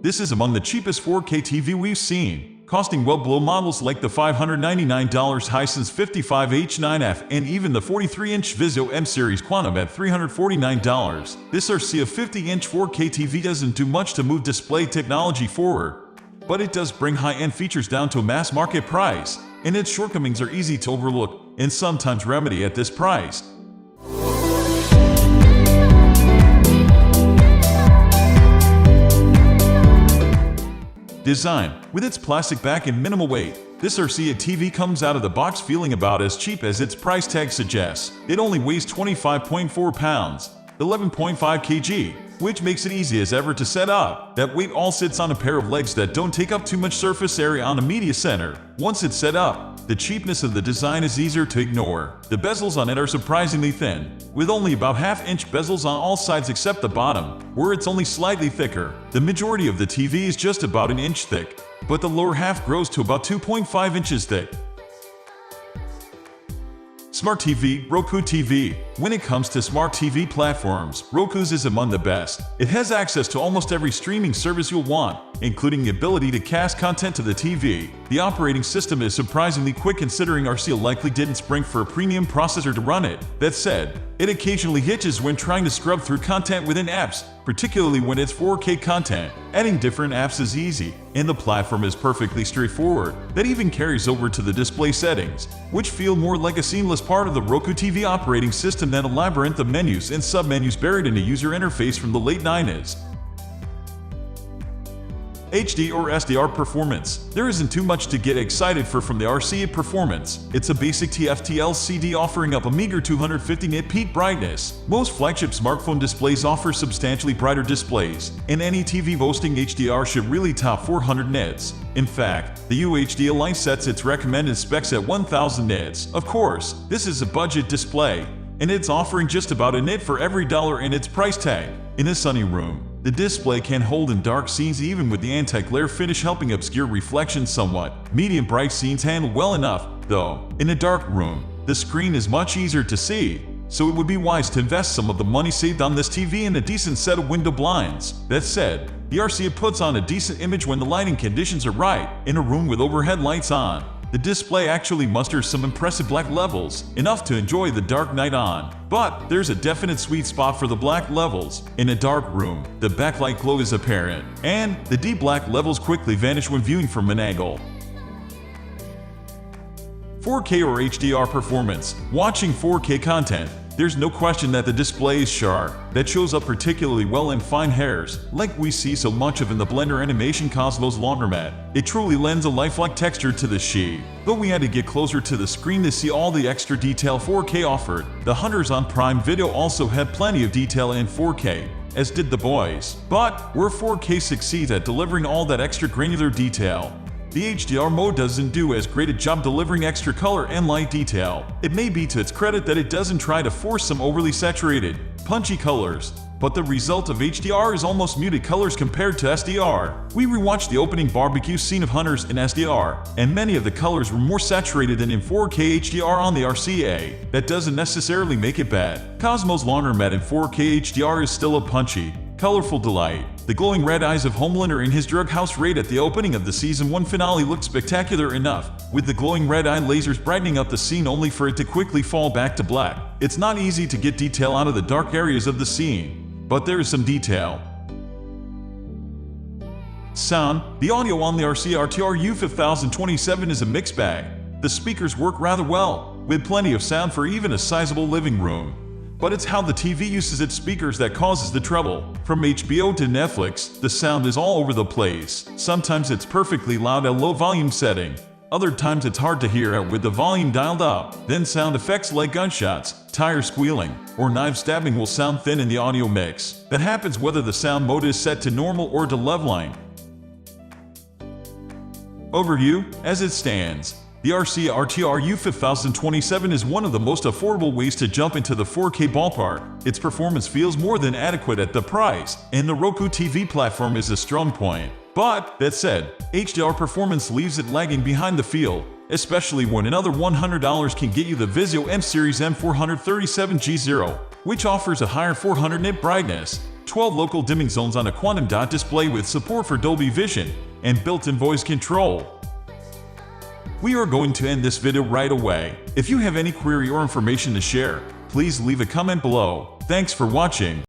This is among the cheapest 4K TV we've seen, costing well below models like the $599 Hisense 55H9F and even the 43-inch Vizio M-Series Quantum at $349. This RCA 50-inch 4K TV doesn't do much to move display technology forward, but it does bring high-end features down to a mass market price, and its shortcomings are easy to overlook and sometimes remedy at this price. Design. With its plastic back and minimal weight, this RCA TV comes out of the box feeling about as cheap as its price tag suggests. It only weighs 25.4 pounds, 11.5 kg, which makes it easy as ever to set up. That weight all sits on a pair of legs that don't take up too much surface area on the media center. Once it's set up, the cheapness of the design is easier to ignore. The bezels on it are surprisingly thin, with only about half-inch bezels on all sides except the bottom, where it's only slightly thicker. The majority of the TV is just about an inch thick, but the lower half grows to about 2.5 inches thick. Smart TV, Roku TV. When it comes to smart TV platforms, Roku's is among the best. It has access to almost every streaming service you'll want, including the ability to cast content to the TV. The operating system is surprisingly quick considering RCA likely didn't spring for a premium processor to run it. That said, it occasionally hitches when trying to scrub through content within apps, particularly when it's 4K content. Adding different apps is easy, and the platform is perfectly straightforward. That even carries over to the display settings, which feel more like a seamless part of the Roku TV operating system than a labyrinth of menus and submenus buried in a user interface from the late 90s. HD or SDR performance. There isn't too much to get excited for from the RCA performance. It's a basic TFT LCD offering up a meager 250 nit peak brightness. Most flagship smartphone displays offer substantially brighter displays, and any TV boasting HDR should really top 400 nits. In fact, the UHD Alliance sets its recommended specs at 1000 nits. Of course, this is a budget display, and it's offering just about a nit for every dollar in its price tag. In a sunny room, the display can hold in dark scenes even with the anti-glare finish helping obscure reflections somewhat. Medium bright scenes handle well enough, though. In a dark room, the screen is much easier to see, so it would be wise to invest some of the money saved on this TV in a decent set of window blinds. That said, the RCA puts on a decent image when the lighting conditions are right. In a room with overhead lights on, the display actually musters some impressive black levels, enough to enjoy the dark night on. But there's a definite sweet spot for the black levels. In a dark room, the backlight glow is apparent, and the deep black levels quickly vanish when viewing from an angle. 4K or HDR performance. Watching 4K content, there's no question that the display is sharp. That shows up particularly well in fine hairs, like we see so much of in the Blender Animation Cosmos laundromat. It truly lends a lifelike texture to the sheet. Though we had to get closer to the screen to see all the extra detail 4K offered, the Hunters on Prime Video also had plenty of detail in 4K, as did The Boys. But where 4K succeeds at delivering all that extra granular detail, the HDR mode doesn't do as great a job delivering extra color and light detail. It may be to its credit that it doesn't try to force some overly saturated, punchy colors, but the result of HDR is almost muted colors compared to SDR. We rewatched the opening barbecue scene of Hunters in SDR, and many of the colors were more saturated than in 4K HDR on the RCA. That doesn't necessarily make it bad. Cosmos Laundromat in 4K HDR is still a punchy, colorful delight. The glowing red eyes of Homelander in his drug house raid at the opening of the Season 1 finale looked spectacular enough, with the glowing red eye lasers brightening up the scene only for it to quickly fall back to black. It's not easy to get detail out of the dark areas of the scene, but there is some detail. Sound. The audio on the RCA RTRU5027 is a mixed bag. The speakers work rather well, with plenty of sound for even a sizable living room. But it's how the TV uses its speakers that causes the trouble. From HBO to Netflix, the sound is all over the place. Sometimes it's perfectly loud at low volume setting. Other times it's hard to hear it with the volume dialed up. Then sound effects like gunshots, tire squealing, or knife stabbing will sound thin in the audio mix. That happens whether the sound mode is set to normal or to leveling. Overview. As it stands, the RCA RTRU5027 is one of the most affordable ways to jump into the 4K ballpark. Its performance feels more than adequate at the price, and the Roku TV platform is a strong point. But, that said, HDR performance leaves it lagging behind the field, especially when another $100 can get you the Vizio M-Series M437G0, which offers a higher 400 nit brightness, 12 local dimming zones on a quantum dot display with support for Dolby Vision and built-in voice control. We are going to end this video right away. If you have any query or information to share, please leave a comment below. Thanks for watching.